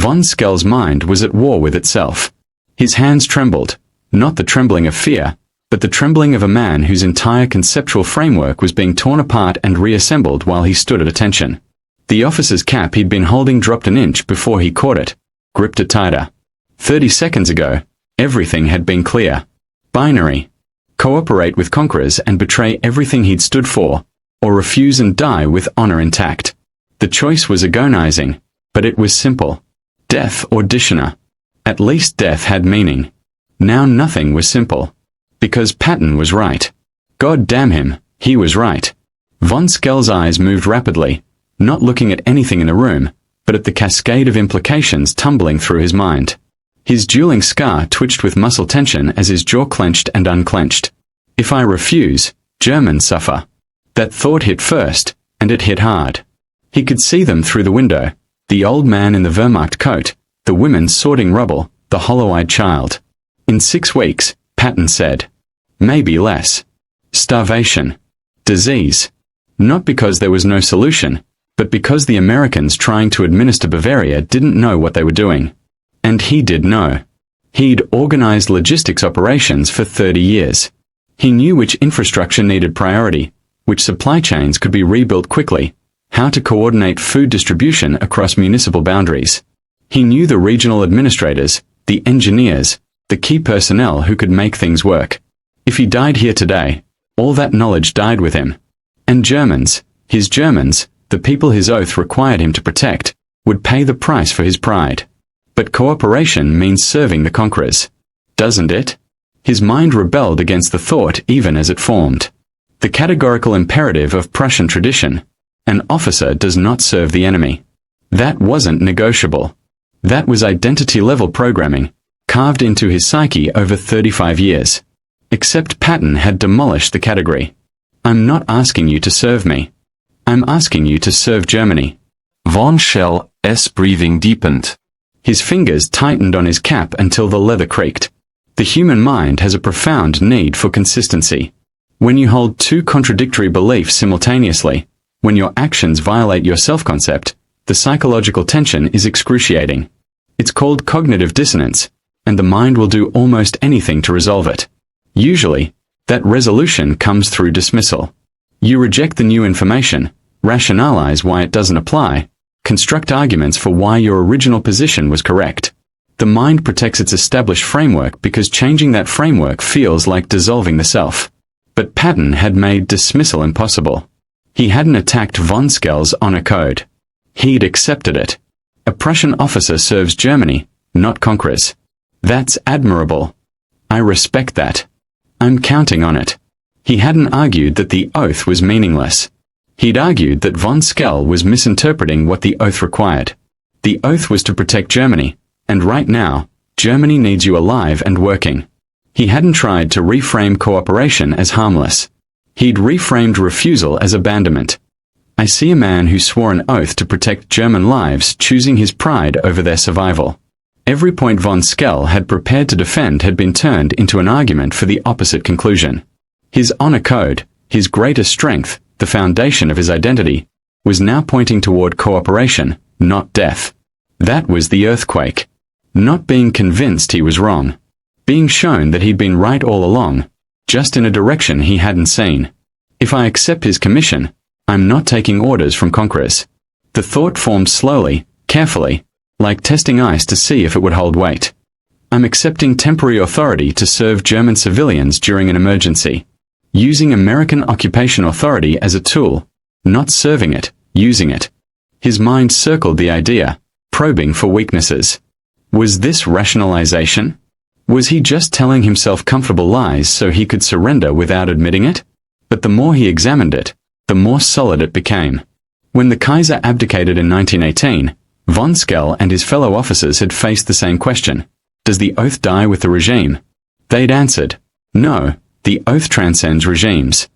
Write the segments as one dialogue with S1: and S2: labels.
S1: Von Skell's mind was at war with itself. His hands trembled, not the trembling of fear, but the trembling of a man whose entire conceptual framework was being torn apart and reassembled while he stood at attention. The officer's cap he'd been holding dropped an inch before he caught it, gripped it tighter. 30 seconds ago, everything had been clear. Binary. Cooperate with conquerors and betray everything he'd stood for, or refuse and die with honor intact. The choice was agonizing, but it was simple. Death or Dishonor. At least death had meaning. Now nothing was simple. Because Patton was right. God damn him, he was right. Von Skell's eyes moved rapidly, not looking at anything in the room, but at the cascade of implications tumbling through his mind. His dueling scar twitched with muscle tension as his jaw clenched and unclenched. If I refuse, Germans suffer. That thought hit first, and it hit hard. He could see them through the window, the old man in the Wehrmacht coat, the women sorting rubble, the hollow-eyed child. In 6 weeks, Patton said. Maybe less. Starvation. Disease. Not because there was no solution, but because the Americans trying to administer Bavaria didn't know what they were doing. And he did know. He'd organized logistics operations for 30 years. He knew which infrastructure needed priority, which supply chains could be rebuilt quickly, how to coordinate food distribution across municipal boundaries. He knew the regional administrators, the engineers, the key personnel who could make things work. If he died here today, all that knowledge died with him. And Germans, his Germans, the people his oath required him to protect, would pay the price for his pride. But cooperation means serving the conquerors. Doesn't it? His mind rebelled against the thought even as it formed. The categorical imperative of Prussian tradition. An officer does not serve the enemy. That wasn't negotiable. That was identity-level programming, carved into his psyche over 35 years. Except Patton had demolished the category. I'm not asking you to serve me. I'm asking you to serve Germany.
S2: Von Skell's breathing deepened.
S1: His fingers tightened on his cap until the leather creaked. The human mind has a profound need for consistency. When you hold 2 contradictory beliefs simultaneously, when your actions violate your self-concept, the psychological tension is excruciating. It's called cognitive dissonance, and the mind will do almost anything to resolve it. Usually, that resolution comes through dismissal. You reject the new information, rationalize why it doesn't apply, construct arguments for why your original position was correct. The mind protects its established framework because changing that framework feels like dissolving the self. But Patton had made dismissal impossible. He hadn't attacked Von Skell's honor code. He'd accepted it. A Prussian officer serves Germany, not conquerors. That's admirable. I respect that. I'm counting on it. He hadn't argued that the oath was meaningless. He'd argued that Von Skell was misinterpreting what the oath required. The oath was to protect Germany, and right now, Germany needs you alive and working. He hadn't tried to reframe cooperation as harmless. He'd reframed refusal as abandonment. I see a man who swore an oath to protect German lives choosing his pride over their survival. Every point Von Skell had prepared to defend had been turned into an argument for the opposite conclusion. His honor code, his greatest strength, the foundation of his identity, was now pointing toward cooperation, not death. That was the earthquake. Not being convinced he was wrong. Being shown that he'd been right all along, just in a direction he hadn't seen. If I accept his commission, I'm not taking orders from conquerors. The thought formed slowly, carefully, like testing ice to see if it would hold weight. I'm accepting temporary authority to serve German civilians during an emergency. Using American occupation authority as a tool, not serving it, using it. His mind circled the idea, probing for weaknesses. Was this rationalization? Was he just telling himself comfortable lies so he could surrender without admitting it? But the more he examined it, the more solid it became. When the Kaiser abdicated in 1918, Von Skell and his fellow officers had faced the same question. Does the oath die with the regime? They'd answered, no, the oath transcends regimes.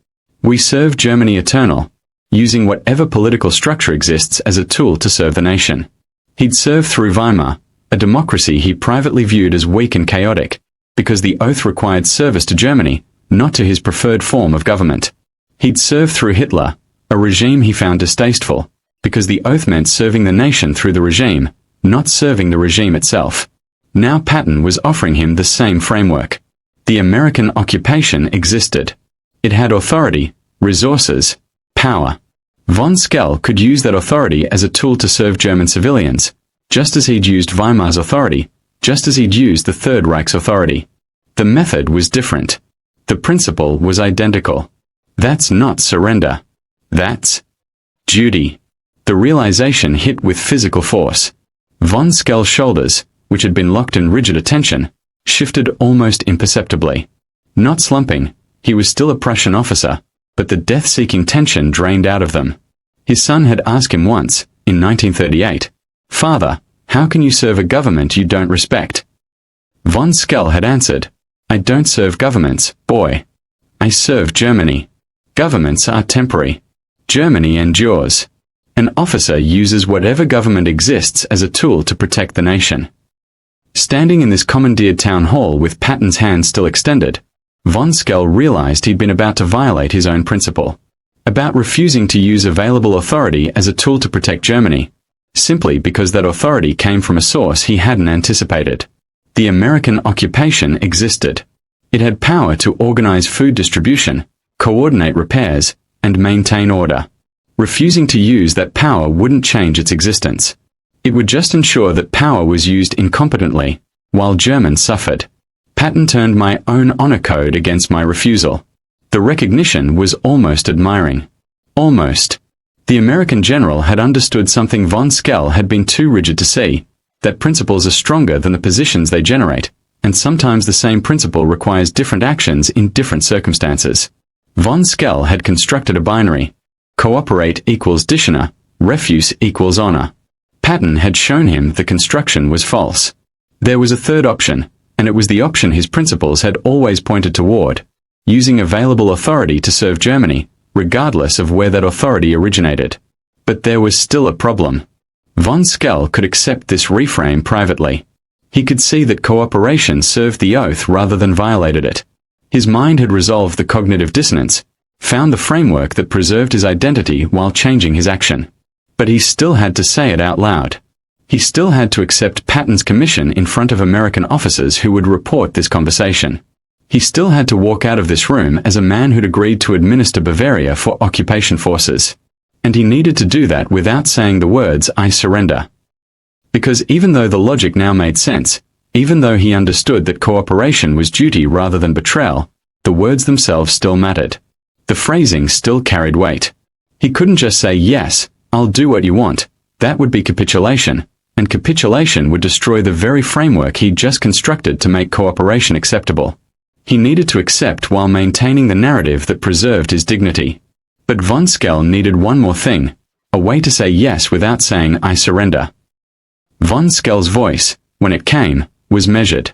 S1: We serve Germany eternal, using whatever political structure exists as a tool to serve the nation. He'd served through Weimar, a democracy he privately viewed as weak and chaotic, because the oath required service to Germany, not to his preferred form of government. He'd served through Hitler, a regime he found distasteful, because the oath meant serving the nation through the regime, not serving the regime itself. Now Patton was offering him the same framework. The American occupation existed. It had authority, resources, power. Von Skell could use that authority as a tool to serve German civilians, just as he'd used Weimar's authority, just as he'd used the Third Reich's authority. The method was different. The principle was identical. That's not surrender. That's duty. The realization hit with physical force. Von Skell's shoulders, which had been locked in rigid attention, shifted almost imperceptibly. Not slumping, he was still a Prussian officer, but the death-seeking tension drained out of them. His son had asked him once, in 1938, "Father, how can you serve a government you don't respect?" Von Skell had answered, "I don't serve governments, boy. I serve Germany. Governments are temporary. Germany endures. An officer uses whatever government exists as a tool to protect the nation." Standing in this commandeered town hall with Patton's hand still extended, Von Skell realized he'd been about to violate his own principle. About refusing to use available authority as a tool to protect Germany, simply because that authority came from a source he hadn't anticipated. The American occupation existed. It had power to organize food distribution, coordinate repairs, and maintain order. Refusing to use that power wouldn't change its existence. It would just ensure that power was used incompetently, while Germans suffered. Patton turned my own honor code against my refusal. The recognition was almost admiring. Almost. The American general had understood something Von Skell had been too rigid to see, that principles are stronger than the positions they generate, and sometimes the same principle requires different actions in different circumstances. Von Skell had constructed a binary. Cooperate equals dishonor, refuse equals honor. Patton had shown him the construction was false. There was a third option, and it was the option his principles had always pointed toward, using available authority to serve Germany, regardless of where that authority originated. But there was still a problem. Von Skell could accept this reframe privately. He could see that cooperation served the oath rather than violated it. His mind had resolved the cognitive dissonance, found the framework that preserved his identity while changing his action. But he still had to say it out loud. He still had to accept Patton's commission in front of American officers who would report this conversation. He still had to walk out of this room as a man who'd agreed to administer Bavaria for occupation forces. And he needed to do that without saying the words, "I surrender." Because even though the logic now made sense, even though he understood that cooperation was duty rather than betrayal, the words themselves still mattered. The phrasing still carried weight. He couldn't just say, "Yes, I'll do what you want." That would be capitulation, and capitulation would destroy the very framework he'd just constructed to make cooperation acceptable. He needed to accept while maintaining the narrative that preserved his dignity. But Von Skell needed one more thing, a way to say yes without saying, "I surrender." Von Skell's voice, when it came, was measured.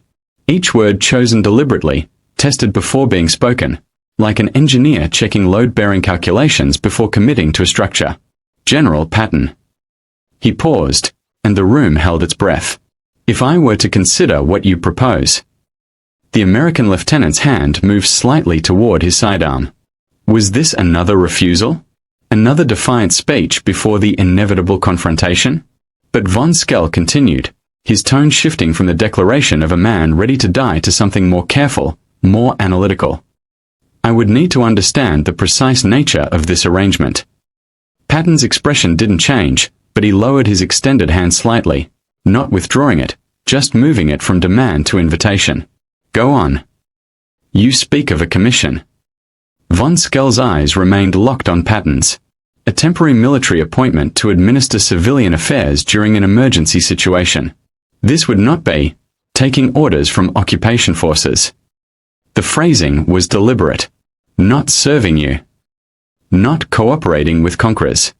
S1: Each word chosen deliberately, tested before being spoken, like an engineer checking load-bearing calculations before committing to a structure. "General Patton." He paused, and the room held its breath. "If I were to consider what you propose." The American lieutenant's hand moved slightly toward his sidearm. Was this another refusal? Another defiant speech before the inevitable confrontation? But Von Skell continued, his tone shifting from the declaration of a man ready to die to something more careful, more analytical. "I would need to understand the precise nature of this arrangement." Patton's expression didn't change, but he lowered his extended hand slightly, not withdrawing it, just moving it from demand to invitation. "Go on. You speak of a commission." Von Skell's eyes remained locked on Patton's. A temporary military appointment to administer civilian affairs during an emergency situation. This would not be taking orders from occupation forces. The phrasing was deliberate. Not serving you. Not cooperating with conquerors.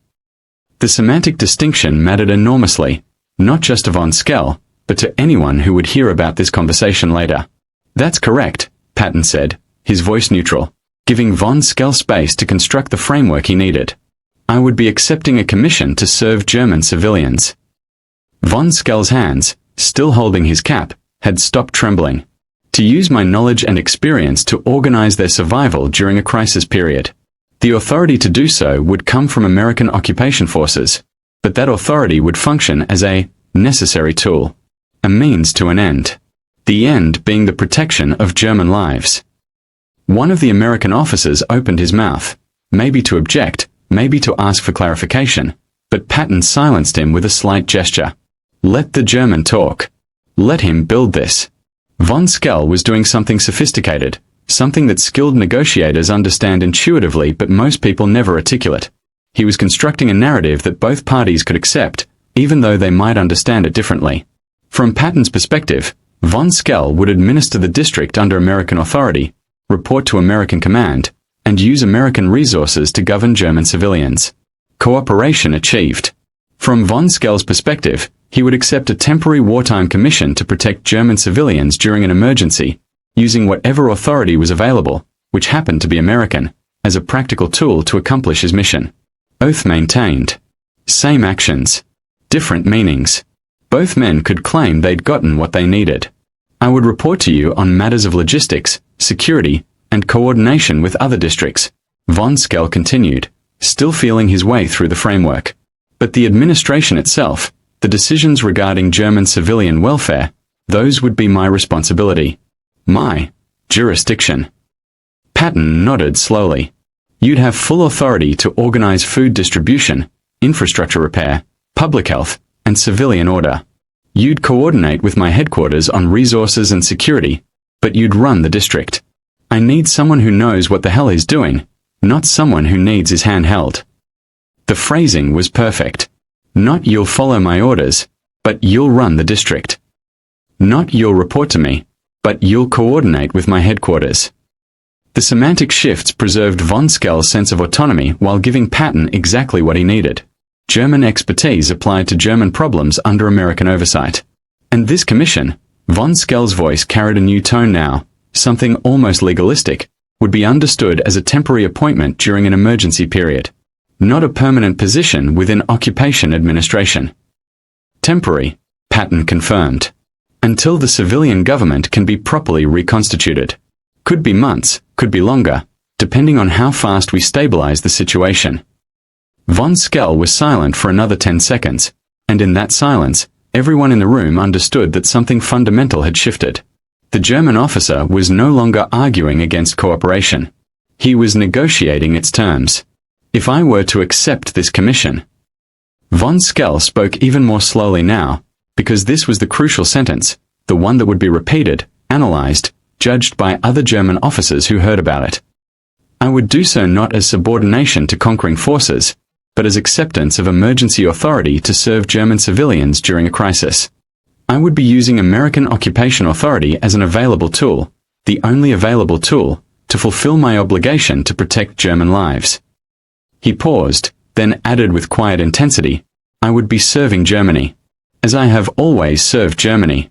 S1: The semantic distinction mattered enormously, not just to Von Skell, but to anyone who would hear about this conversation later. "That's correct," Patton said, his voice neutral, giving Von Skell space to construct the framework he needed. "I would be accepting a commission to serve German civilians." Von Skell's hands, still holding his cap, had stopped trembling. "To use my knowledge and experience to organize their survival during a crisis period. The authority to do so would come from American occupation forces, but that authority would function as a necessary tool. A means to an end. The end being the protection of German lives. One of the American officers opened his mouth, maybe to object, maybe to ask for clarification, but Patton silenced him with a slight gesture. Let the German talk. Let him build this. Von Skell was doing something sophisticated, something that skilled negotiators understand intuitively but most people never articulate. He was constructing a narrative that both parties could accept, even though they might understand it differently. From Patton's perspective, Von Skell would administer the district under American authority, report to American command, and use American resources to govern German civilians. Cooperation achieved. From Von Skell's perspective, he would accept a temporary wartime commission to protect German civilians during an emergency, using whatever authority was available, which happened to be American, as a practical tool to accomplish his mission. Oath maintained. Same actions. Different meanings. Both men could claim they'd gotten what they needed. I would report to you on matters of logistics, security, and coordination with other districts. Von Skell continued, still feeling his way through the framework. But the administration itself, the decisions regarding German civilian welfare, those would be my responsibility. My jurisdiction. Patton nodded slowly. You'd have full authority to organize food distribution, infrastructure repair, public health, and civilian order. You'd coordinate with my headquarters on resources and security, but you'd run the district. I need someone who knows what the hell he's doing, not someone who needs his hand held. The phrasing was perfect. Not you'll follow my orders, but you'll run the district. Not you'll report to me, but you'll coordinate with my headquarters. The semantic shifts preserved Von Skell's sense of autonomy while giving Patton exactly what he needed. German expertise applied to German problems under American oversight. And this commission, Von Skell's voice carried a new tone now, something almost legalistic, would be understood as a temporary appointment during an emergency period. Not a permanent position within occupation administration. Temporary, Patton confirmed. Until the civilian government can be properly reconstituted. Could be months, could be longer, depending on how fast we stabilize the situation. Von Skell was silent for another 10 seconds, and in that silence, everyone in the room understood that something fundamental had shifted. The German officer was no longer arguing against cooperation. He was negotiating its terms. If I were to accept this commission. Von Skell spoke even more slowly now, because this was the crucial sentence, the one that would be repeated, analyzed, judged by other German officers who heard about it. I would do so not as subordination to conquering forces, but as acceptance of emergency authority to serve German civilians during a crisis. I would be using American occupation authority as an available tool, the only available tool, to fulfill my obligation to protect German lives. He paused, then added with quiet intensity, I would be serving Germany, as I have always served Germany.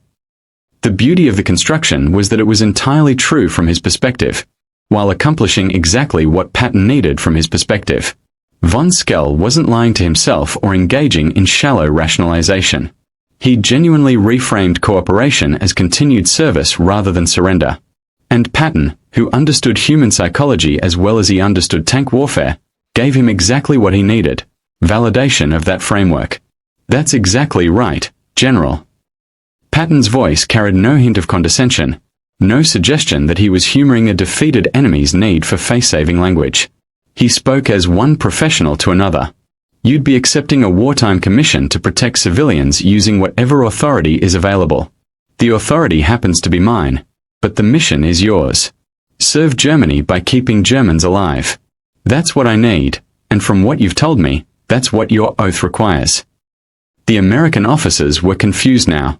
S1: The beauty of the construction was that it was entirely true from his perspective, while accomplishing exactly what Patton needed from his perspective. Von Skell wasn't lying to himself or engaging in shallow rationalization. He genuinely reframed cooperation as continued service rather than surrender. And Patton, who understood human psychology as well as he understood tank warfare, gave him exactly what he needed, validation of that framework. That's exactly right, General. Patton's voice carried no hint of condescension, no suggestion that he was humoring a defeated enemy's need for face-saving language. He spoke as one professional to another. You'd be accepting a wartime commission to protect civilians using whatever authority is available. The authority happens to be mine, but the mission is yours. Serve Germany by keeping Germans alive. That's what I need, and from what you've told me, that's what your oath requires. The American officers were confused now.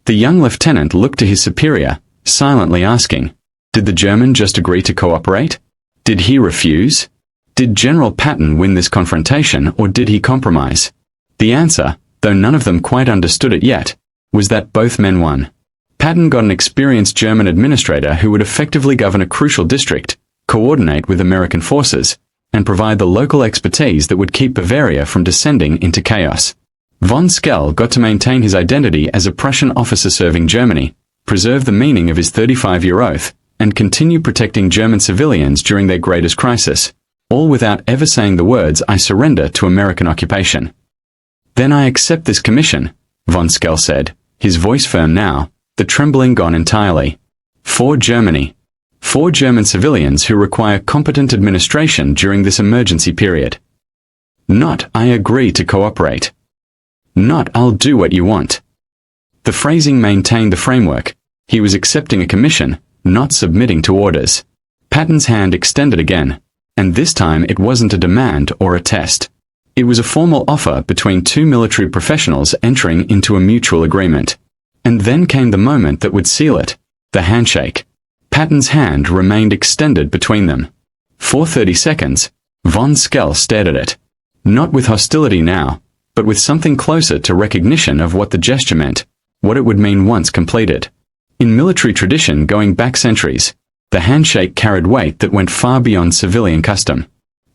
S1: The young lieutenant looked to his superior, silently asking, did the German just agree to cooperate? Did he refuse? Did General Patton win this confrontation or did he compromise? The answer, though none of them quite understood it yet, was that both men won. Patton got an experienced German administrator who would effectively govern a crucial district, coordinate with American forces, and provide the local expertise that would keep Bavaria from descending into chaos. Von Skell got to maintain his identity as a Prussian officer serving Germany, preserve the meaning of his 35-year oath, and continue protecting German civilians during their greatest crisis, all without ever saying the words, I surrender to American occupation. Then I accept this commission, von Skell said, his voice firm now, the trembling gone entirely. For Germany. 4 German civilians who require competent administration during this emergency period. Not, I agree to cooperate. Not, I'll do what you want. The phrasing maintained the framework. He was accepting a commission, not submitting to orders. Patton's hand extended again, and this time it wasn't a demand or a test. It was a formal offer between 2 military professionals entering into a mutual agreement. And then came the moment that would seal it, the handshake. Patton's hand remained extended between them. For 30 seconds, von Skell stared at it. Not with hostility now, but with something closer to recognition of what the gesture meant, what it would mean once completed. In military tradition going back centuries, the handshake carried weight that went far beyond civilian custom.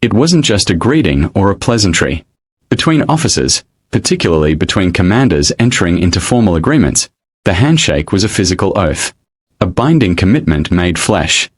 S1: It wasn't just a greeting or a pleasantry. Between officers, particularly between commanders entering into formal agreements, the handshake was a physical oath. A binding commitment made flesh.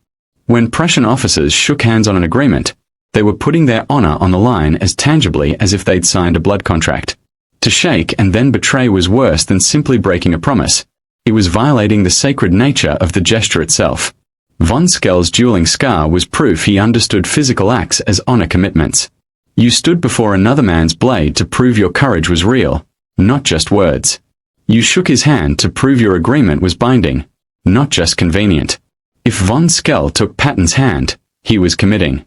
S1: When Prussian officers shook hands on an agreement, they were putting their honor on the line as tangibly as if they'd signed a blood contract. To shake and then betray was worse than simply breaking a promise. It was violating the sacred nature of the gesture itself. Von Skell's dueling scar was proof he understood physical acts as honor commitments. You stood before another man's blade to prove your courage was real, not just words. You shook his hand to prove your agreement was binding, not just convenient. If von Skell took Patton's hand, he was committing.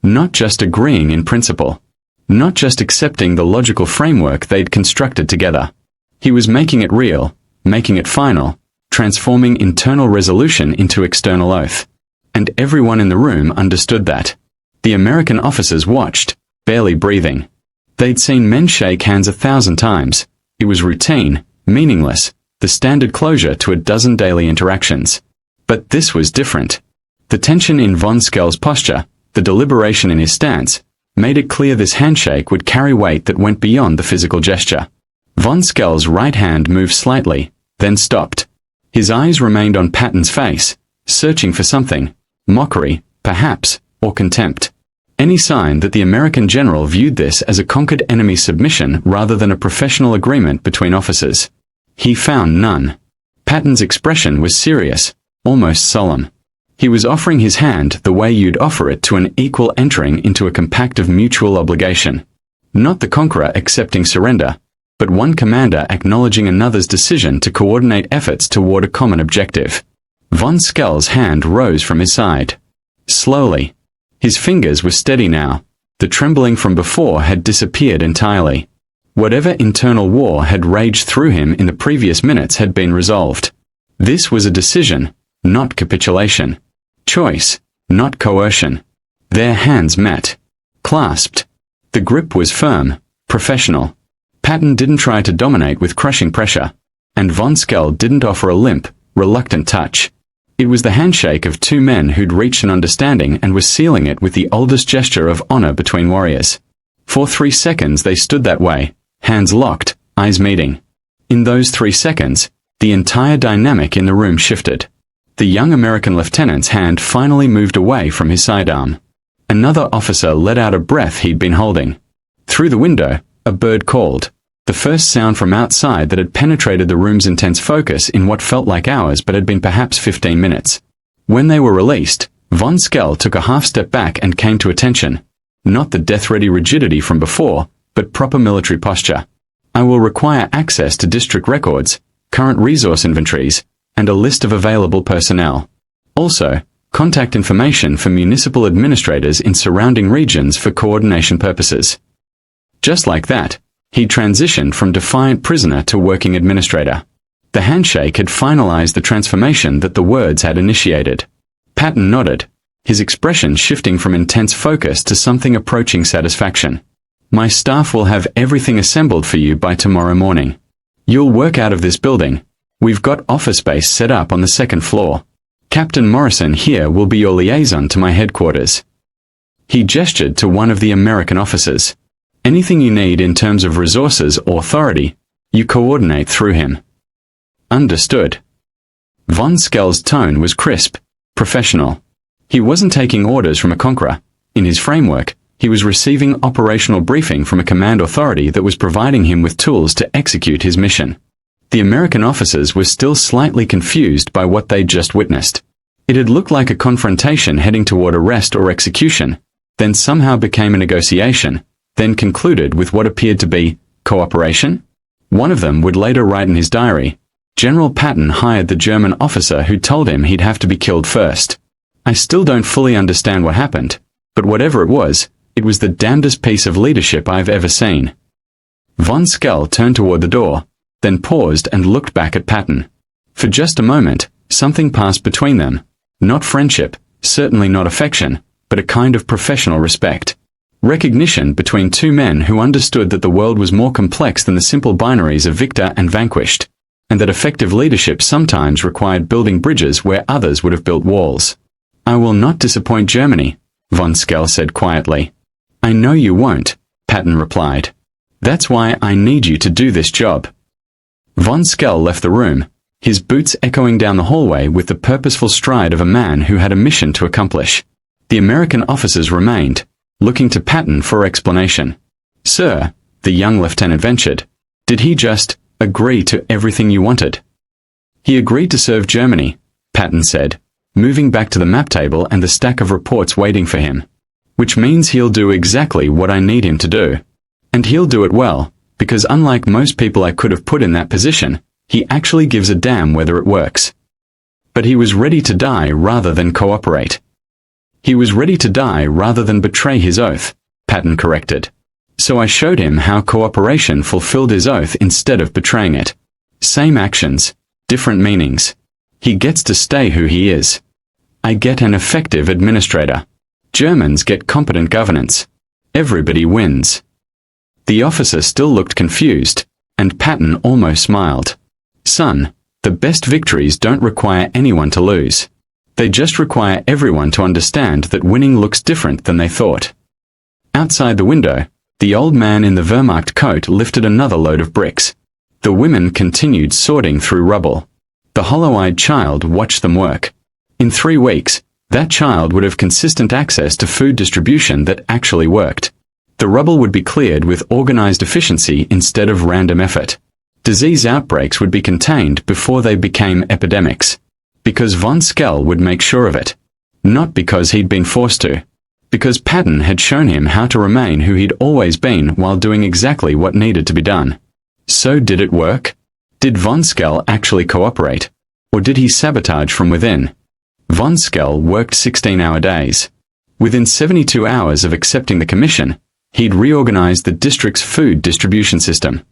S1: Not just agreeing in principle. Not just accepting the logical framework they'd constructed together. He was making it real, making it final, transforming internal resolution into external oath. And everyone in the room understood that. The American officers watched, barely breathing. They'd seen men shake hands 1,000 times. It was routine, meaningless, the standard closure to a dozen daily interactions. But this was different. The tension in von Skell's posture, the deliberation in his stance, made it clear this handshake would carry weight that went beyond the physical gesture. Von Skell's right hand moved slightly, then stopped. His eyes remained on Patton's face, searching for something, mockery, perhaps, or contempt. Any sign that the American general viewed this as a conquered enemy submission rather than a professional agreement between officers. He found none. Patton's expression was serious, almost solemn. He was offering his hand the way you'd offer it to an equal entering into a compact of mutual obligation. Not the conqueror accepting surrender, but one commander acknowledging another's decision to coordinate efforts toward a common objective. Von Skell's hand rose from his side. Slowly. His fingers were steady now. The trembling from before had disappeared entirely. Whatever internal war had raged through him in the previous minutes had been resolved. This was a decision, not capitulation. Choice, not coercion. Their hands met. Clasped. The grip was firm, professional. Patton didn't try to dominate with crushing pressure, and von Skell didn't offer a limp, reluctant touch. It was the handshake of 2 men who'd reached an understanding and were sealing it with the oldest gesture of honor between warriors. For 3 seconds they stood that way, hands locked, eyes meeting. In those 3 seconds, the entire dynamic in the room shifted. The young American lieutenant's hand finally moved away from his sidearm. Another officer let out a breath he'd been holding. Through the window, a bird called, the first sound from outside that had penetrated the room's intense focus in what felt like hours but had been perhaps 15 minutes. When they were released, von Skell took a half step back and came to attention. Not the death-ready rigidity from before, but proper military posture. I will require access to district records, current resource inventories, and a list of available personnel. Also, contact information for municipal administrators in surrounding regions for coordination purposes. Just like that, he transitioned from defiant prisoner to working administrator. The handshake had finalized the transformation that the words had initiated. Patton nodded, his expression shifting from intense focus to something approaching satisfaction. My staff will have everything assembled for you by tomorrow morning. You'll work out of this building. We've got office space set up on the 2nd floor. Captain Morrison here will be your liaison to my headquarters. He gestured to one of the American officers. Anything you need in terms of resources or authority, you coordinate through him. Understood. Von Skell's tone was crisp, professional. He wasn't taking orders from a conqueror. In his framework, he was receiving operational briefing from a command authority that was providing him with tools to execute his mission. The American officers were still slightly confused by what they'd just witnessed. It had looked like a confrontation heading toward arrest or execution, then somehow became a negotiation, then concluded with what appeared to be cooperation. One of them would later write in his diary, "General Patton hired the German officer who told him he'd have to be killed first. I still don't fully understand what happened, but whatever it was the damnedest piece of leadership I've ever seen." Von Skell turned toward the door, then paused and looked back at Patton. For just a moment, something passed between them. Not friendship, certainly not affection, but a kind of professional respect. Recognition between two men who understood that the world was more complex than the simple binaries of victor and vanquished, and that effective leadership sometimes required building bridges where others would have built walls. "I will not disappoint Germany," Von Skell said quietly. "I know you won't," Patton replied. "That's why I need you to do this job." Von Skell left the room, his boots echoing down the hallway with the purposeful stride of a man who had a mission to accomplish. The American officers remained, looking to Patton for explanation. "Sir," the young lieutenant ventured, "did he just agree to everything you wanted?" "He agreed to serve Germany," Patton said, moving back to the map table and the stack of reports waiting for him. "Which means he'll do exactly what I need him to do. And he'll do it well, because unlike most people I could have put in that position, he actually gives a damn whether it works." But he was ready to die rather than cooperate. "He was ready to die rather than betray his oath," Patton corrected. "So I showed him how cooperation fulfilled his oath instead of betraying it. Same actions, different meanings. He gets to stay who he is. I get an effective administrator. Germans get competent governance. Everybody wins." The officer still looked confused, and Patton almost smiled. "Son, the best victories don't require anyone to lose. They just require everyone to understand that winning looks different than they thought." Outside the window, the old man in the Wehrmacht coat lifted another load of bricks. The women continued sorting through rubble. The hollow-eyed child watched them work. In 3 weeks, that child would have consistent access to food distribution that actually worked. The rubble would be cleared with organized efficiency instead of random effort. Disease outbreaks would be contained before they became epidemics. Because Von Skell would make sure of it. Not because he'd been forced to. Because Patton had shown him how to remain who he'd always been while doing exactly what needed to be done. So did it work? Did Von Skell actually cooperate? Or did he sabotage from within? Von Skell worked 16-hour days. Within 72 hours of accepting the commission, he'd reorganized the district's food distribution system.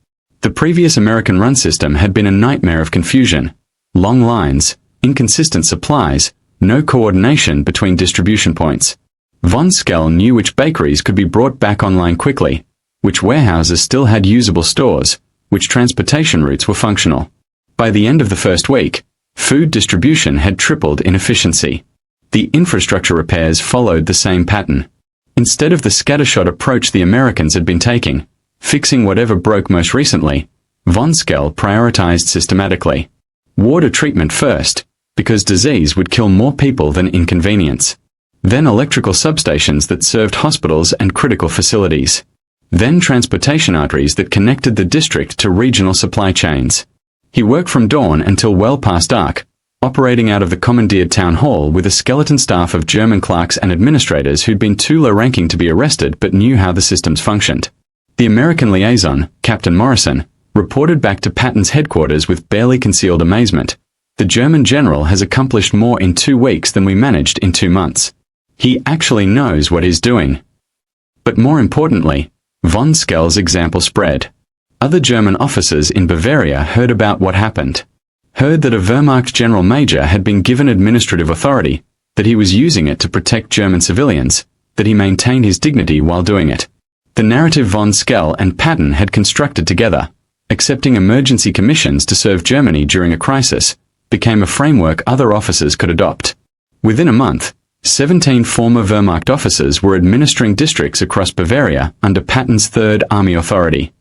S1: The previous American-run system had been a nightmare of confusion. Long lines, inconsistent supplies, no coordination between distribution points. Von Skell knew which bakeries could be brought back online quickly, which warehouses still had usable stores, which transportation routes were functional. By the end of the first week, food distribution had tripled in efficiency. The infrastructure repairs followed the same pattern. Instead of the scattershot approach the Americans had been taking, fixing whatever broke most recently, Von Skell prioritized systematically. Water treatment first, because disease would kill more people than inconvenience. Then electrical substations that served hospitals and critical facilities. Then transportation arteries that connected the district to regional supply chains. He worked from dawn until well past dark, operating out of the commandeered town hall with a skeleton staff of German clerks and administrators who'd been too low-ranking to be arrested but knew how the systems functioned. The American liaison, Captain Morrison, reported back to Patton's headquarters with barely concealed amazement. "The German general has accomplished more in 2 weeks than we managed in 2 months. He actually knows what he's doing." But more importantly, Von Skell's example spread. Other German officers in Bavaria heard about what happened. Heard that a Wehrmacht general major had been given administrative authority, that he was using it to protect German civilians, that he maintained his dignity while doing it. The narrative Von Skell and Patton had constructed together, accepting emergency commissions to serve Germany during a crisis, became a framework other officers could adopt. Within a month, 17 former Wehrmacht officers were administering districts across Bavaria under Patton's Third Army authority.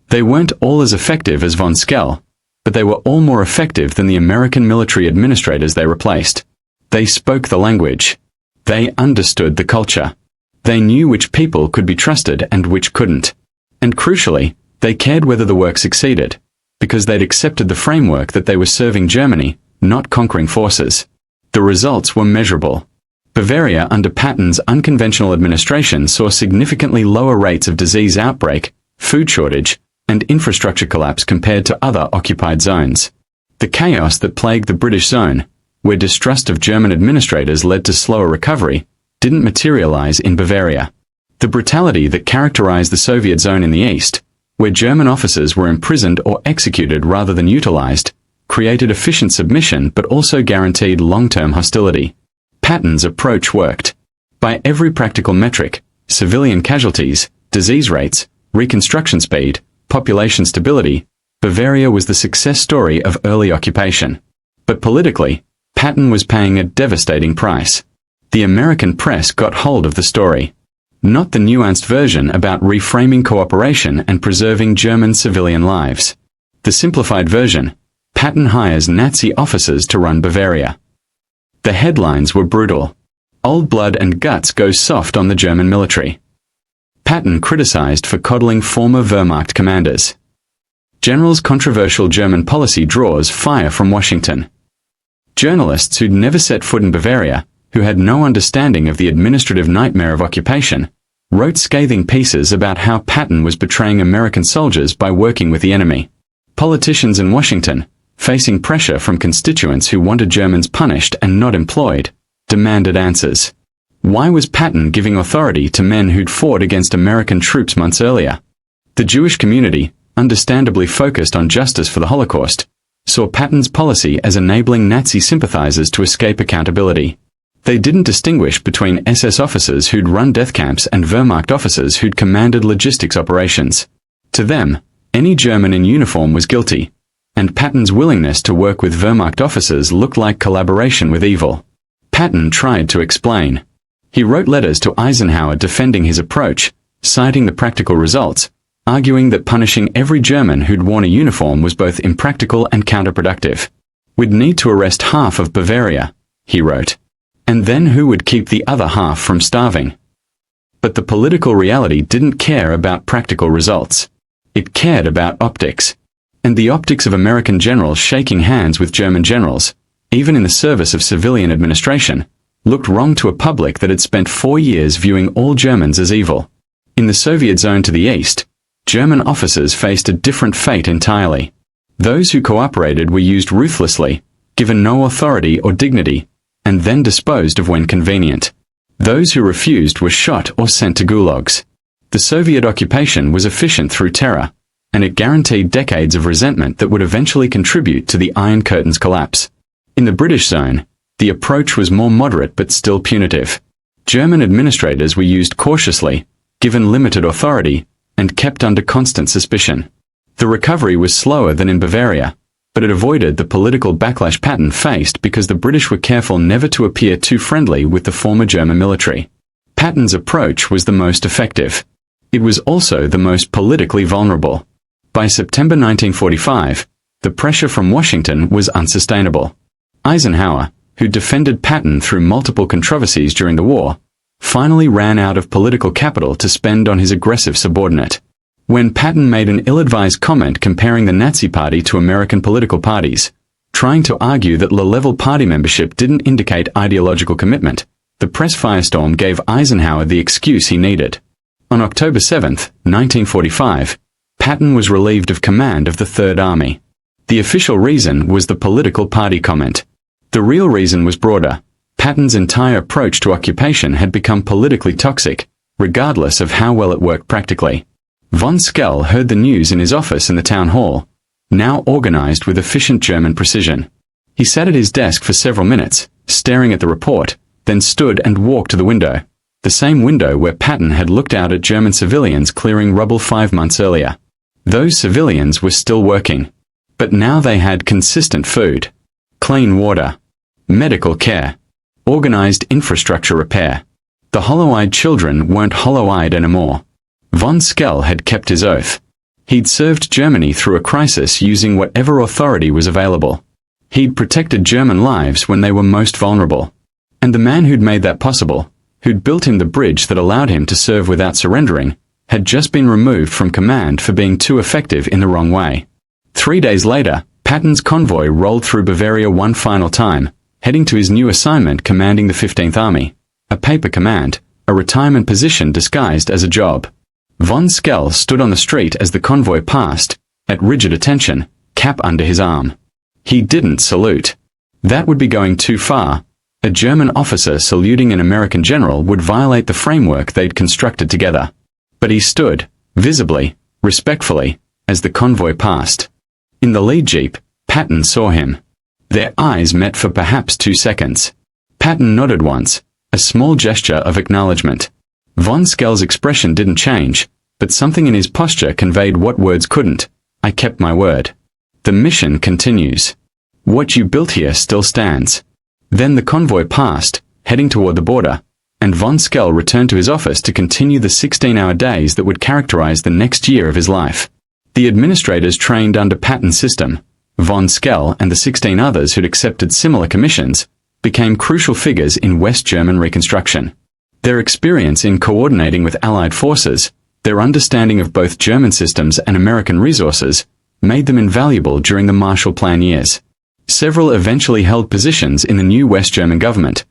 S1: They weren't all as effective as Von Skell, but they were all more effective than the American military administrators they replaced. They spoke the language. They understood the culture. They knew which people could be trusted and which couldn't. And crucially, they cared whether the work succeeded. because they'd accepted the framework that they were serving Germany, not conquering forces. The results were measurable. Bavaria under Patton's unconventional administration saw significantly lower rates of disease outbreak, food shortage, and infrastructure collapse compared to other occupied zones. The chaos that plagued the British zone, where distrust of German administrators led to slower recovery, didn't materialize in Bavaria. The brutality that characterized the Soviet zone in the east, where German officers were imprisoned or executed rather than utilized, created efficient submission but also guaranteed long-term hostility. Patton's approach worked. By every practical metric, civilian casualties, disease rates, reconstruction speed, population stability, Bavaria was the success story of early occupation. But politically, Patton was paying a devastating price. The American press got hold of the story. Not the nuanced version about reframing cooperation and preserving German civilian lives. The simplified version: Patton hires Nazi officers to run Bavaria. The headlines were brutal. Old blood and guts go soft on the German military. Patton criticized for coddling former Wehrmacht commanders. General's controversial German policy draws fire from Washington. Journalists who'd never set foot in Bavaria, who had no understanding of the administrative nightmare of occupation, wrote scathing pieces about how Patton was betraying American soldiers by working with the enemy. Politicians in Washington, facing pressure from constituents who wanted Germans punished and not employed, demanded answers. Why was Patton giving authority to men who'd fought against American troops months earlier? The Jewish community, understandably focused on justice for the Holocaust, saw Patton's policy as enabling Nazi sympathizers to escape accountability. They didn't distinguish between SS officers who'd run death camps and Wehrmacht officers who'd commanded logistics operations. To them, any German in uniform was guilty, and Patton's willingness to work with Wehrmacht officers looked like collaboration with evil. Patton tried to explain. He wrote letters to Eisenhower defending his approach, citing the practical results, arguing that punishing every German who'd worn a uniform was both impractical and counterproductive. We'd need to arrest half of Bavaria, he wrote. And then who would keep the other half from starving? But the political reality didn't care about practical results. It cared about optics. And the optics of American generals shaking hands with German generals, even in the service of civilian administration, looked wrong to a public that had spent 4 years viewing all Germans as evil. In the Soviet zone to the east, German officers faced a different fate entirely. Those who cooperated were used ruthlessly, given no authority or dignity, and then disposed of when convenient. Those who refused were shot or sent to gulags. The Soviet occupation was efficient through terror, and it guaranteed decades of resentment that would eventually contribute to the Iron Curtain's collapse. In the British zone, the approach was more moderate but still punitive. German administrators were used cautiously, given limited authority, and kept under constant suspicion. The recovery was slower than in Bavaria, but it avoided the political backlash Patton faced because the British were careful never to appear too friendly with the former German military. Patton's approach was the most effective. It was also the most politically vulnerable. By September 1945, the pressure from Washington was unsustainable. Eisenhower, who defended Patton through multiple controversies during the war, finally ran out of political capital to spend on his aggressive subordinate. When Patton made an ill-advised comment comparing the Nazi Party to American political parties, trying to argue that low-level party membership didn't indicate ideological commitment, the press firestorm gave Eisenhower the excuse he needed. On October 7, 1945, Patton was relieved of command of the Third Army. The official reason was the political party comment. The real reason was broader. Patton's entire approach to occupation had become politically toxic, regardless of how well it worked practically. Von Skell heard the news in his office in the town hall, now organized with efficient German precision. He sat at his desk for several minutes, staring at the report, then stood and walked to the window, the same window where Patton had looked out at German civilians clearing rubble 5 months earlier. Those civilians were still working, but now they had consistent food, clean water, medical care, organized infrastructure repair. The hollow-eyed children weren't hollow-eyed anymore. Von Skell had kept his oath. He'd served Germany through a crisis using whatever authority was available. He'd protected German lives when they were most vulnerable. And the man who'd made that possible, who'd built him the bridge that allowed him to serve without surrendering, had just been removed from command for being too effective in the wrong way. 3 days later, Patton's convoy rolled through Bavaria one final time, heading to his new assignment commanding the 15th Army, a paper command, a retirement position disguised as a job. Von Skell stood on the street as the convoy passed, at rigid attention, cap under his arm. He didn't salute. That would be going too far. A German officer saluting an American general would violate the framework they'd constructed together. But he stood, visibly, respectfully, as the convoy passed. In the lead jeep, Patton saw him. Their eyes met for perhaps 2 seconds. Patton nodded once, a small gesture of acknowledgement. Von Skell's expression didn't change, but something in his posture conveyed what words couldn't. I kept my word. The mission continues. What you built here still stands. Then the convoy passed, heading toward the border, and Von Skell returned to his office to continue the 16-hour days that would characterize the next year of his life. The administrators trained under Patton's system, Von Skell and the 16 others who'd accepted similar commissions, became crucial figures in West German reconstruction. Their experience in coordinating with Allied forces, their understanding of both German systems and American resources, made them invaluable during the Marshall Plan years. Several eventually held positions in the new West German government,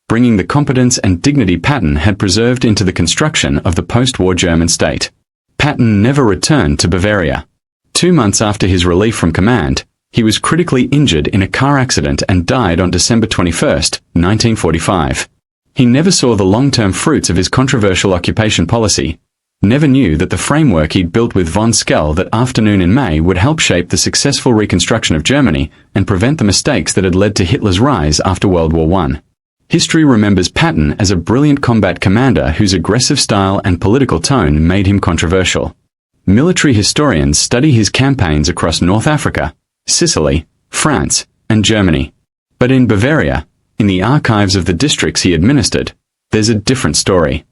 S1: bringing the competence and dignity Patton had preserved into the construction of the post-war German state. Patton never returned to Bavaria. 2 months after his relief from command, he was critically injured in a car accident and died on December 21, 1945. He never saw the long-term fruits of his controversial occupation policy, never knew that the framework he'd built with von Skell that afternoon in May would help shape the successful reconstruction of Germany and prevent the mistakes that had led to Hitler's rise after World War I. History remembers Patton as a brilliant combat commander whose aggressive style and political tone made him controversial. Military historians study his campaigns across North Africa, Sicily, France, and Germany. But in Bavaria, in the archives of the districts he administered, there's a different story.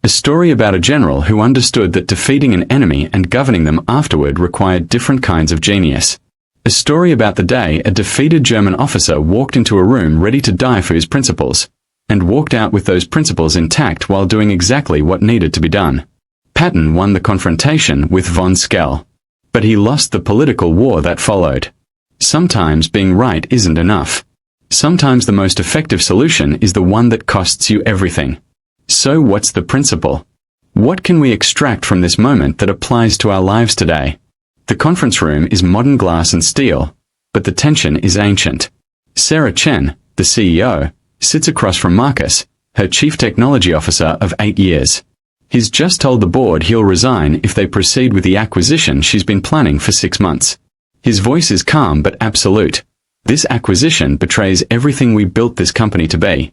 S1: A story about a general who understood that defeating an enemy and governing them afterward required different kinds of genius. A story about the day a defeated German officer walked into a room ready to die for his principles, and walked out with those principles intact while doing exactly what needed to be done. Patton won the confrontation with von Skell. But he lost the political war that followed. Sometimes being right isn't enough. Sometimes the most effective solution is the one that costs you everything. So what's the principle? What can we extract from this moment that applies to our lives today? The conference room is modern glass and steel, but the tension is ancient. Sarah Chen, the CEO, sits across from Marcus, her chief technology officer of 8 years. He's just told the board he'll resign if they proceed with the acquisition she's been planning for 6 months. His voice is calm but absolute. This acquisition betrays everything we built this company to be.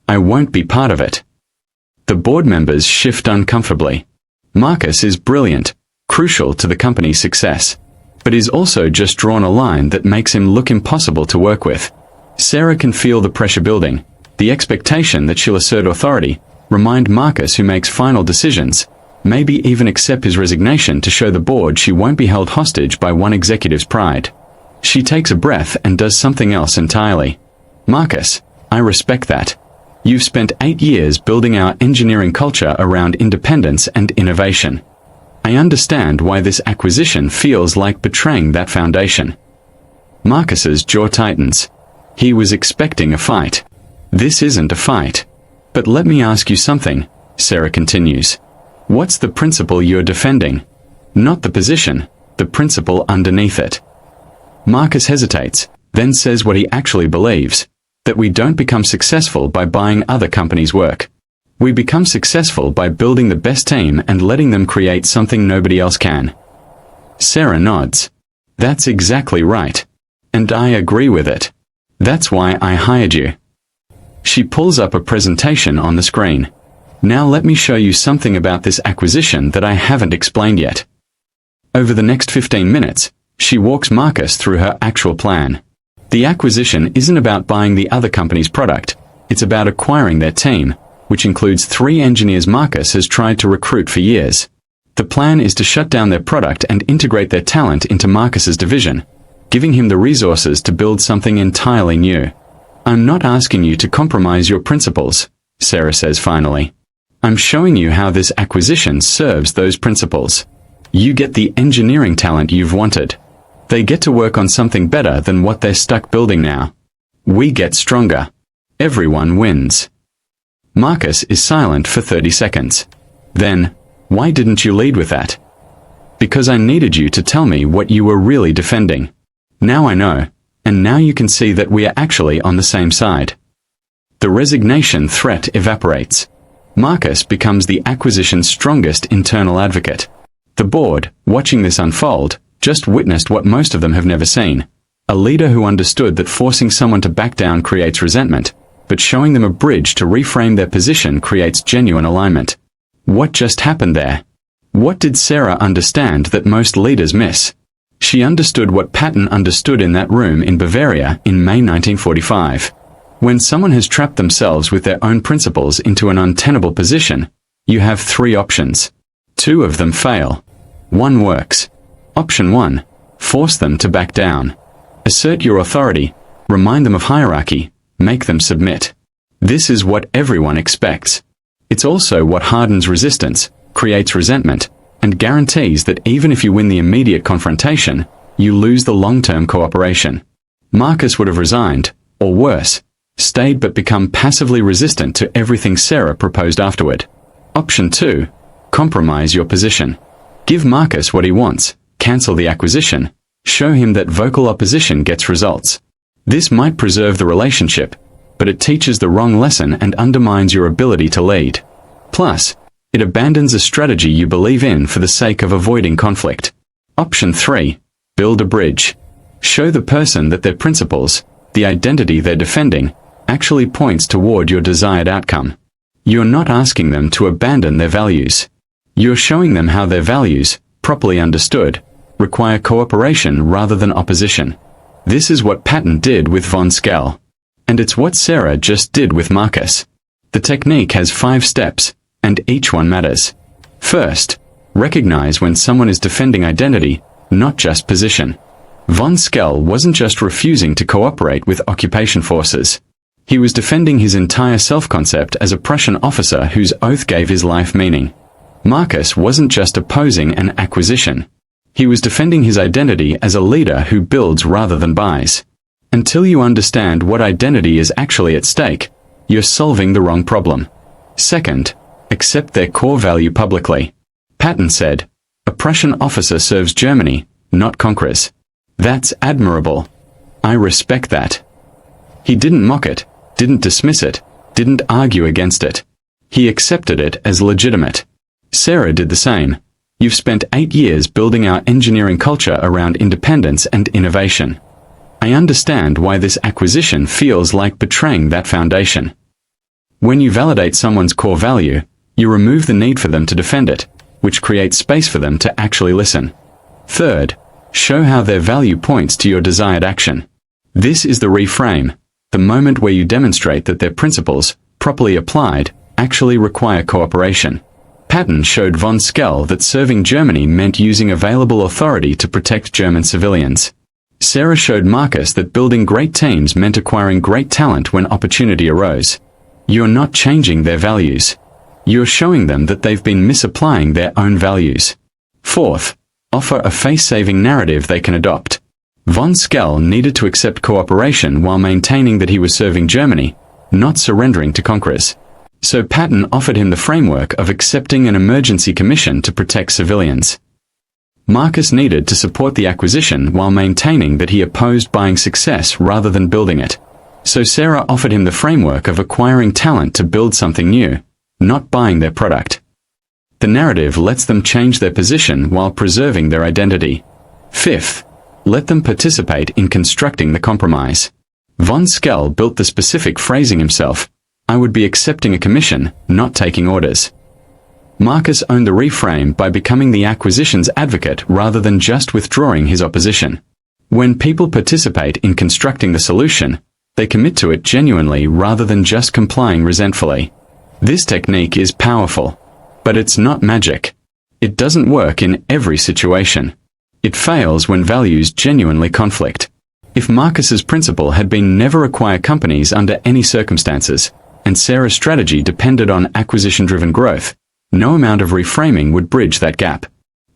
S1: I won't be part of it. The board members shift uncomfortably. Marcus is brilliant, crucial to the company's success, but he's also just drawn a line that makes him look impossible to work with. Sarah can feel the pressure building, the expectation that she'll assert authority, remind Marcus who makes final decisions, maybe even accept his resignation to show the board she won't be held hostage by one executive's pride. She takes a breath and does something else entirely. Marcus, I respect that. You've spent 8 years building our engineering culture around independence and innovation. I understand why this acquisition feels like betraying that foundation. Marcus's jaw tightens. He was expecting a fight. This isn't a fight. But let me ask you something, Sarah continues. What's the principle you're defending? Not the position, the principle underneath it. Marcus hesitates, then says what he actually believes, that we don't become successful by buying other companies' work. We become successful by building the best team and letting them create something nobody else can. Sarah nods. That's exactly right. And I agree with it. That's why I hired you. She pulls up a presentation on the screen. Now let me show you something about this acquisition that I haven't explained yet. Over the next 15 minutes, she walks Marcus through her actual plan. The acquisition isn't about buying the other company's product, it's about acquiring their team, which includes 3 engineers Marcus has tried to recruit for years. The plan is to shut down their product and integrate their talent into Marcus's division, giving him the resources to build something entirely new. I'm not asking you to compromise your principles, Sarah says finally. I'm showing you how this acquisition serves those principles. You get the engineering talent you've wanted. They get to work on something better than what they're stuck building now. We get stronger. Everyone wins. Marcus is silent for 30 seconds. Then, why didn't you lead with that? Because I needed you to tell me what you were really defending. Now I know, and now you can see that we are actually on the same side. The resignation threat evaporates. Marcus becomes the acquisition's strongest internal advocate. The board, watching this unfold, just witnessed what most of them have never seen. A leader who understood that forcing someone to back down creates resentment, but showing them a bridge to reframe their position creates genuine alignment. What just happened there? What did Sarah understand that most leaders miss? She understood what Patton understood in that room in Bavaria in May 1945. When someone has trapped themselves with their own principles into an untenable position, you have 3 options. 2 of them fail. 1 works. Option 1. Force them to back down. Assert your authority, remind them of hierarchy, make them submit. This is what everyone expects. It's also what hardens resistance, creates resentment, and guarantees that even if you win the immediate confrontation, you lose the long-term cooperation. Marcus would have resigned, or worse, stayed but become passively resistant to everything Sarah proposed afterward. Option 2. Compromise your position. Give Marcus what he wants, cancel the acquisition, show him that vocal opposition gets results. This might preserve the relationship, but it teaches the wrong lesson and undermines your ability to lead. Plus, it abandons a strategy you believe in for the sake of avoiding conflict. Option 3. Build a bridge. Show the person that their principles, the identity they're defending, actually points toward your desired outcome. You're not asking them to abandon their values. You're showing them how their values, properly understood, require cooperation rather than opposition. This is what Patton did with von Skell. And it's what Sarah just did with Marcus. The technique has 5 steps, and each one matters. First, recognize when someone is defending identity, not just position. Von Skell wasn't just refusing to cooperate with occupation forces. He was defending his entire self-concept as a Prussian officer whose oath gave his life meaning. Marcus wasn't just opposing an acquisition. He was defending his identity as a leader who builds rather than buys. Until you understand what identity is actually at stake, you're solving the wrong problem. Second, accept their core value publicly. Patton said, "A Prussian officer serves Germany, not conquers." That's admirable. I respect that. He didn't mock it, didn't dismiss it, didn't argue against it. He accepted it as legitimate. Sarah did the same. You've spent 8 years building our engineering culture around independence and innovation. I understand why this acquisition feels like betraying that foundation. When you validate someone's core value, you remove the need for them to defend it, which creates space for them to actually listen. Third, show how their value points to your desired action. This is the reframe, the moment where you demonstrate that their principles, properly applied, actually require cooperation. Patton showed von Skell that serving Germany meant using available authority to protect German civilians. Sarah showed Marcus that building great teams meant acquiring great talent when opportunity arose. You're not changing their values. You're showing them that they've been misapplying their own values. Fourth, offer a face-saving narrative they can adopt. Von Skell needed to accept cooperation while maintaining that he was serving Germany, not surrendering to conquerors. So Patton offered him the framework of accepting an emergency commission to protect civilians. Marcus needed to support the acquisition while maintaining that he opposed buying success rather than building it. So Sarah offered him the framework of acquiring talent to build something new, not buying their product. The narrative lets them change their position while preserving their identity. Fifth, let them participate in constructing the compromise. Von Skell built the specific phrasing himself. I would be accepting a commission, not taking orders. Marcus owned the reframe by becoming the acquisition's advocate rather than just withdrawing his opposition. When people participate in constructing the solution, they commit to it genuinely rather than just complying resentfully. This technique is powerful, but it's not magic. It doesn't work in every situation. It fails when values genuinely conflict. If Marcus's principle had been never acquire companies under any circumstances, and Sarah's strategy depended on acquisition-driven growth, no amount of reframing would bridge that gap.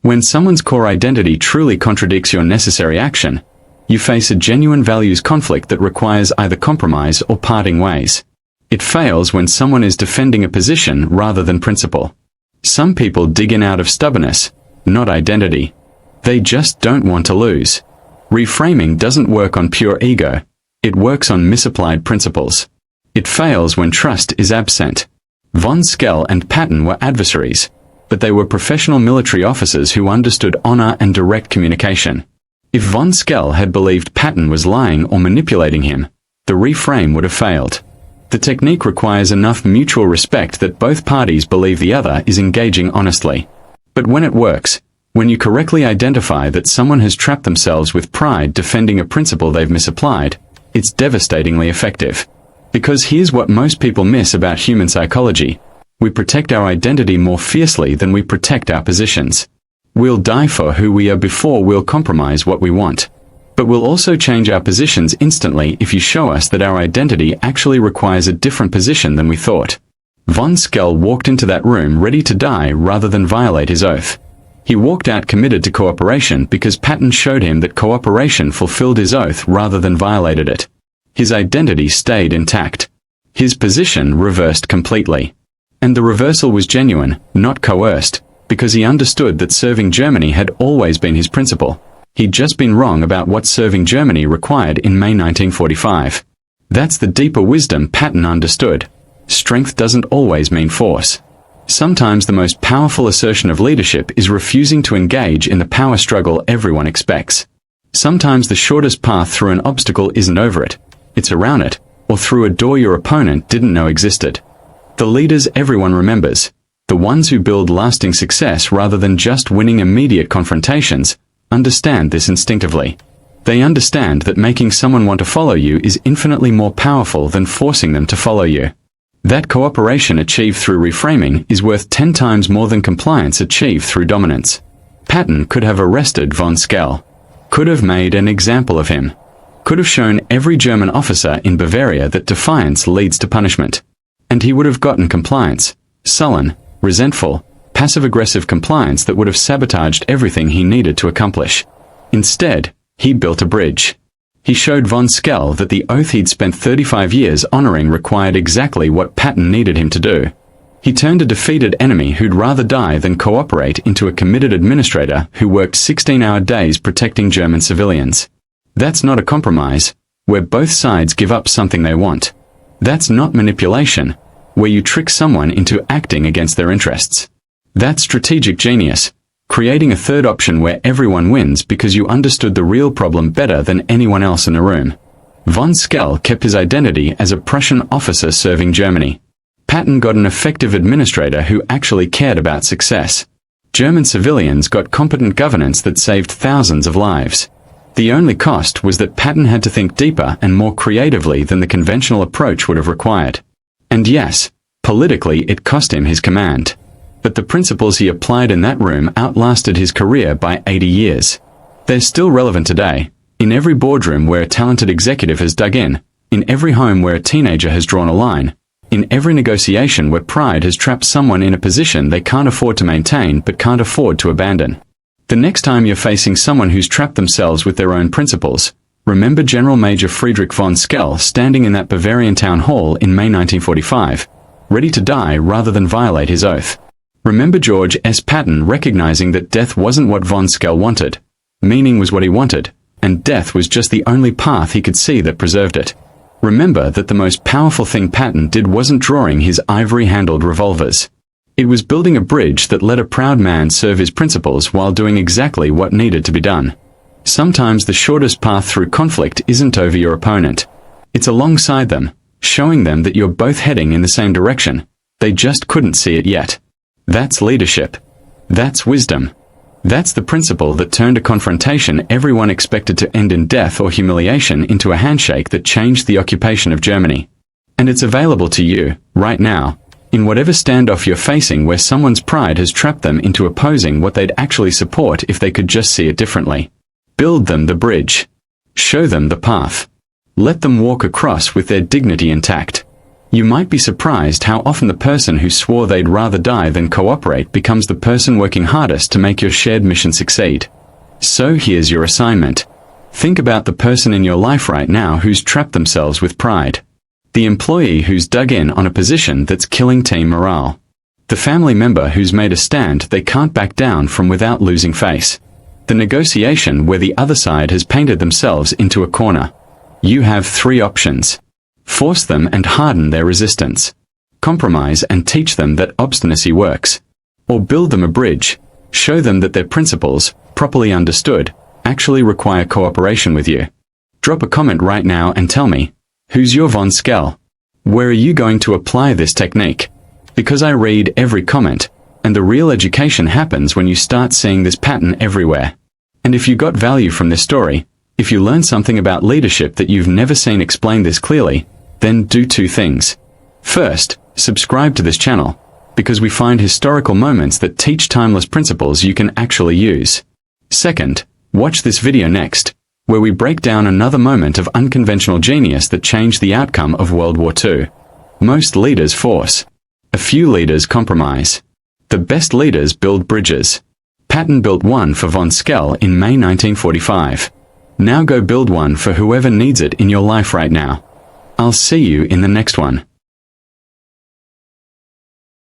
S1: When someone's core identity truly contradicts your necessary action, you face a genuine values conflict that requires either compromise or parting ways. It fails when someone is defending a position rather than principle. Some people dig in out of stubbornness, not identity. They just don't want to lose. Reframing doesn't work on pure ego. It works on misapplied principles. It fails when trust is absent. Von Skell and Patton were adversaries, but they were professional military officers who understood honor and direct communication. If Von Skell had believed Patton was lying or manipulating him, the reframe would have failed. The technique requires enough mutual respect that both parties believe the other is engaging honestly. But when it works, when you correctly identify that someone has trapped themselves with pride defending a principle they've misapplied, it's devastatingly effective. Because here's what most people miss about human psychology. We protect our identity more fiercely than we protect our positions. We'll die for who we are before we'll compromise what we want. But we'll also change our positions instantly if you show us that our identity actually requires a different position than we thought. Von Skell walked into that room ready to die rather than violate his oath. He walked out committed to cooperation because Patton showed him that cooperation fulfilled his oath rather than violated it. His identity stayed intact. His position reversed completely. And the reversal was genuine, not coerced, because he understood that serving Germany had always been his principle. He'd just been wrong about what serving Germany required in May 1945. That's the deeper wisdom Patton understood. Strength doesn't always mean force. Sometimes the most powerful assertion of leadership is refusing to engage in the power struggle everyone expects. Sometimes the shortest path through an obstacle isn't over it, it's around it, or through a door your opponent didn't know existed. The leaders everyone remembers, the ones who build lasting success rather than just winning immediate confrontations, understand this instinctively. They understand that making someone want to follow you is infinitely more powerful than forcing them to follow you. That cooperation achieved through reframing is worth 10 times more than compliance achieved through dominance. Patton could have arrested Von Skell, could have made an example of him, could have shown every German officer in Bavaria that defiance leads to punishment. And he would have gotten compliance, sullen, resentful, passive-aggressive compliance that would have sabotaged everything he needed to accomplish. Instead, he built a bridge. He showed Von Skell that the oath he'd spent 35 years honoring required exactly what Patton needed him to do. He turned a defeated enemy who'd rather die than cooperate into a committed administrator who worked 16-hour days protecting German civilians. That's not a compromise, where both sides give up something they want. That's not manipulation, where you trick someone into acting against their interests. That's strategic genius, creating a third option where everyone wins because you understood the real problem better than anyone else in the room. Von Skell kept his identity as a Prussian officer serving Germany. Patton got an effective administrator who actually cared about success. German civilians got competent governance that saved thousands of lives. The only cost was that Patton had to think deeper and more creatively than the conventional approach would have required. And yes, politically it cost him his command. But the principles he applied in that room outlasted his career by 80 years. They're still relevant today, in every boardroom where a talented executive has dug in every home where a teenager has drawn a line, in every negotiation where pride has trapped someone in a position they can't afford to maintain but can't afford to abandon. The next time you're facing someone who's trapped themselves with their own principles, remember General Major Friedrich von Skell standing in that Bavarian town hall in May 1945, ready to die rather than violate his oath. Remember George S. Patton recognizing that death wasn't what von Skell wanted, meaning was what he wanted, and death was just the only path he could see that preserved it. Remember that the most powerful thing Patton did wasn't drawing his ivory-handled revolvers. It was building a bridge that let a proud man serve his principles while doing exactly what needed to be done. Sometimes the shortest path through conflict isn't over your opponent. It's alongside them, showing them that you're both heading in the same direction. They just couldn't see it yet. That's leadership. That's wisdom. That's the principle that turned a confrontation everyone expected to end in death or humiliation into a handshake that changed the occupation of Germany. And it's available to you, right now, in whatever standoff you're facing where someone's pride has trapped them into opposing what they'd actually support if they could just see it differently. Build them the bridge. Show them the path. Let them walk across with their dignity intact. You might be surprised how often the person who swore they'd rather die than cooperate becomes the person working hardest to make your shared mission succeed. So here's your assignment. Think about the person in your life right now who's trapped themselves with pride. The employee who's dug in on a position that's killing team morale. The family member who's made a stand they can't back down from without losing face. The negotiation where the other side has painted themselves into a corner. You have 3 options. Force them and harden their resistance. Compromise and teach them that obstinacy works. Or build them a bridge. Show them that their principles, properly understood, actually require cooperation with you. Drop a comment right now and tell me, who's your Von Skell? Where are you going to apply this technique? Because I read every comment, and the real education happens when you start seeing this pattern everywhere. And if you got value from this story, if you learned something about leadership that you've never seen explained this clearly, then do 2 things. First, subscribe to this channel, because we find historical moments that teach timeless principles you can actually use. Second, watch this video next, where we break down another moment of unconventional genius that changed the outcome of World War II. Most leaders force. A few leaders compromise. The best leaders build bridges. Patton built one for Von Skell in May 1945. Now go build one for whoever needs it in your life right now. I'll see you in the next one.